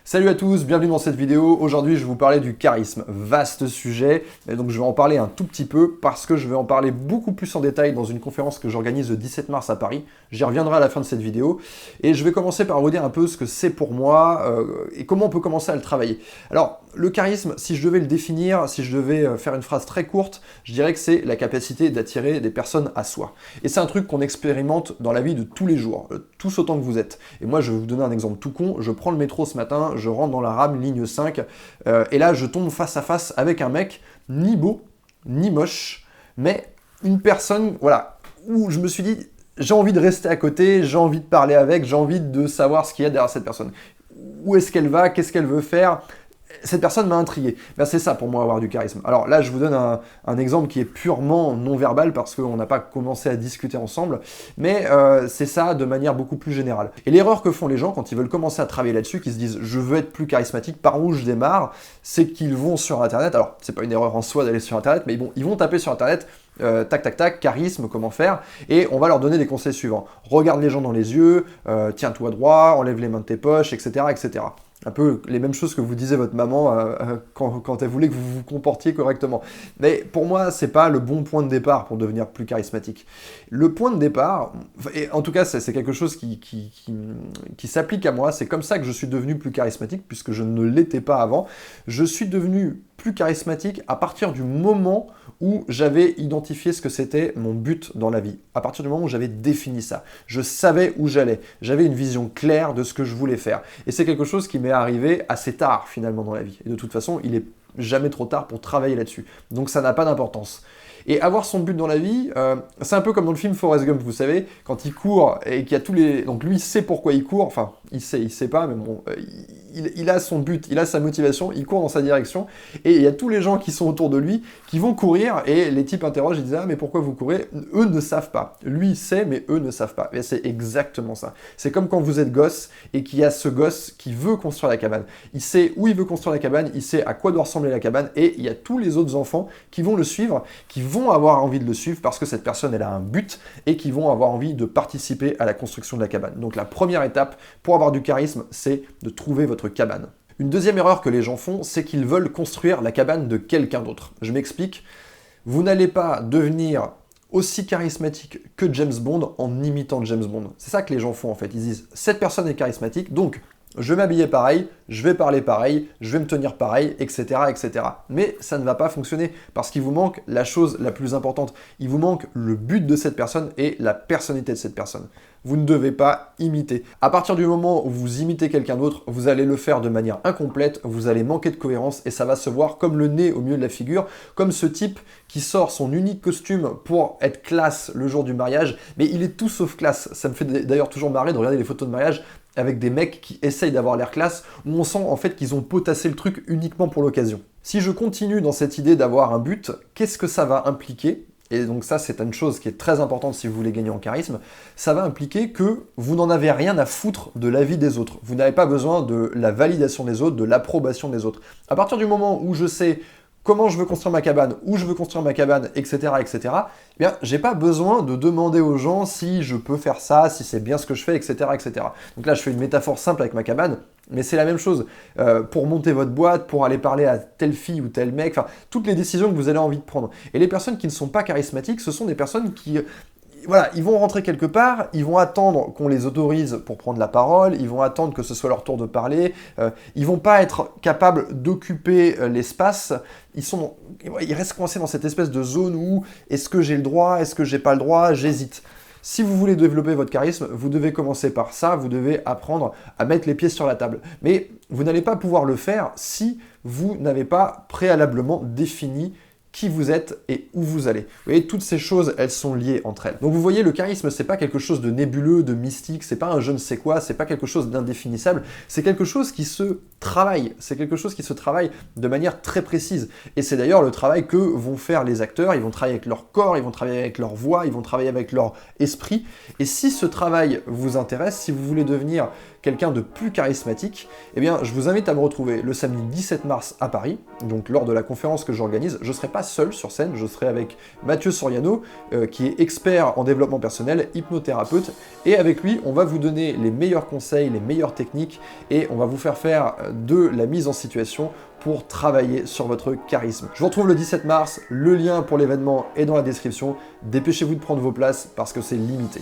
Salut à tous, bienvenue dans cette vidéo. Aujourd'hui, je vais vous parler du charisme. Vaste sujet, et donc je vais en parler un tout petit peu parce que je vais en parler beaucoup plus en détail dans une conférence que j'organise le 17 mars à Paris. J'y reviendrai à la fin de cette vidéo. Et je vais commencer par vous dire un peu ce que c'est pour moi et comment on peut commencer à le travailler. Alors, le charisme, si je devais le définir, si je devais faire une phrase très courte, je dirais que c'est la capacité d'attirer des personnes à soi. Et c'est un truc qu'on expérimente dans la vie de tous les jours, tous autant que vous êtes. Et moi, je vais vous donner un exemple tout con. Je prends le métro ce matin, je rentre dans la rame ligne 5, et là, je tombe face à face avec un mec, ni beau, ni moche, mais une personne, voilà, où je me suis dit, j'ai envie de rester à côté, j'ai envie de parler avec, j'ai envie de savoir ce qu'il y a derrière cette personne. Où est-ce qu'elle va, qu'est-ce qu'elle veut faire? Cette personne m'a intrigué. Ben, c'est ça pour moi avoir du charisme. Alors là, je vous donne un exemple qui est purement non-verbal parce qu'on n'a pas commencé à discuter ensemble, mais c'est ça de manière beaucoup plus générale. Et l'erreur que font les gens quand ils veulent commencer à travailler là-dessus, qui se disent je veux être plus charismatique, par où je démarre, c'est qu'ils vont sur Internet. Alors, c'est pas une erreur en soi d'aller sur Internet, mais bon, ils vont taper sur Internet tac tac tac, charisme, comment faire, et on va leur donner des conseils suivants. Regarde les gens dans les yeux, tiens-toi droit, enlève les mains de tes poches, etc., etc. Un peu les mêmes choses que vous disait votre maman quand elle voulait que vous vous comportiez correctement. Mais pour moi, c'est pas le bon point de départ pour devenir plus charismatique. Le point de départ, et en tout cas, c'est quelque chose qui s'applique à moi, c'est comme ça que je suis devenu plus charismatique, puisque je ne l'étais pas avant. Je suis devenu plus charismatique à partir du moment où j'avais identifié ce que c'était mon but dans la vie. À partir du moment où j'avais défini ça. Je savais où j'allais. J'avais une vision claire de ce que je voulais faire. Et c'est quelque chose qui m'est arrivé assez tard finalement dans la vie. Et de toute façon, il est jamais trop tard pour travailler là-dessus. Donc ça n'a pas d'importance. Et avoir son but dans la vie, c'est un peu comme dans le film Forrest Gump, vous savez, quand il court et qu'il y a tous les... Donc lui, il sait pourquoi il court, enfin, il sait pas, mais bon, il a son but, il a sa motivation, il court dans sa direction, et il y a tous les gens qui sont autour de lui qui vont courir, et les types interrogent, ils disent « Ah, mais pourquoi vous courez ?» Eux ne savent pas. Lui, il sait, mais eux ne savent pas. Et c'est exactement ça. C'est comme quand vous êtes gosse, et qu'il y a ce gosse qui veut construire la cabane. Il sait où il veut construire la cabane, il sait à quoi doit ressembler la cabane, et il y a tous les autres enfants qui vont le suivre, qui vont avoir envie de le suivre parce que cette personne, elle a un but, et qui vont avoir envie de participer à la construction de la cabane. Donc la première étape pour avoir du charisme, c'est de trouver votre cabane. Une deuxième erreur que les gens font, c'est qu'ils veulent construire la cabane de quelqu'un d'autre. Je m'explique. Vous n'allez pas devenir aussi charismatique que James Bond en imitant James Bond. C'est ça que les gens font en fait. Ils disent, cette personne est charismatique, donc je vais m'habiller pareil, je vais parler pareil, je vais me tenir pareil, etc., etc. Mais ça ne va pas fonctionner parce qu'il vous manque la chose la plus importante. Il vous manque le but de cette personne et la personnalité de cette personne. Vous ne devez pas imiter. À partir du moment où vous imitez quelqu'un d'autre, vous allez le faire de manière incomplète, vous allez manquer de cohérence et ça va se voir comme le nez au milieu de la figure, comme ce type qui sort son unique costume pour être classe le jour du mariage, mais il est tout sauf classe. Ça me fait d'ailleurs toujours marrer de regarder les photos de mariage avec des mecs qui essayent d'avoir l'air classe, où on sent en fait qu'ils ont potassé le truc uniquement pour l'occasion. Si je continue dans cette idée d'avoir un but, qu'est-ce que ça va impliquer ? Et donc ça, c'est une chose qui est très importante si vous voulez gagner en charisme. Ça va impliquer que vous n'en avez rien à foutre de l'avis des autres. Vous n'avez pas besoin de la validation des autres, de l'approbation des autres. À partir du moment où je sais comment je veux construire ma cabane, où je veux construire ma cabane, etc., etc., eh bien, j'ai pas besoin de demander aux gens si je peux faire ça, si c'est bien ce que je fais, etc., etc. Donc là, je fais une métaphore simple avec ma cabane, mais c'est la même chose. Pour monter votre boîte, pour aller parler à telle fille ou tel mec, enfin, toutes les décisions que vous avez envie de prendre. Et les personnes qui ne sont pas charismatiques, ce sont des personnes qui... Voilà, ils vont rentrer quelque part, ils vont attendre qu'on les autorise pour prendre la parole, ils vont attendre que ce soit leur tour de parler, ils vont pas être capables d'occuper l'espace, ils restent coincés dans cette espèce de zone où est-ce que j'ai le droit, est-ce que j'ai pas le droit, j'hésite. Si vous voulez développer votre charisme, vous devez commencer par ça, vous devez apprendre à mettre les pieds sur la table. Mais vous n'allez pas pouvoir le faire si vous n'avez pas préalablement défini qui vous êtes et où vous allez. Vous voyez, toutes ces choses, elles sont liées entre elles. Donc vous voyez, le charisme, c'est pas quelque chose de nébuleux, de mystique, c'est pas un je ne sais quoi, c'est pas quelque chose d'indéfinissable, c'est quelque chose qui se travaille, c'est quelque chose qui se travaille de manière très précise. Et c'est d'ailleurs le travail que vont faire les acteurs, ils vont travailler avec leur corps, ils vont travailler avec leur voix, ils vont travailler avec leur esprit. Et si ce travail vous intéresse, si vous voulez devenir quelqu'un de plus charismatique, eh bien, je vous invite à me retrouver le samedi 17 mars à Paris, donc lors de la conférence que j'organise. Je ne serai pas seul sur scène, je serai avec Mathieu Soriano, qui est expert en développement personnel, hypnothérapeute, et avec lui, on va vous donner les meilleurs conseils, les meilleures techniques, et on va vous faire faire de la mise en situation pour travailler sur votre charisme. Je vous retrouve le 17 mars, le lien pour l'événement est dans la description. Dépêchez-vous de prendre vos places parce que c'est limité.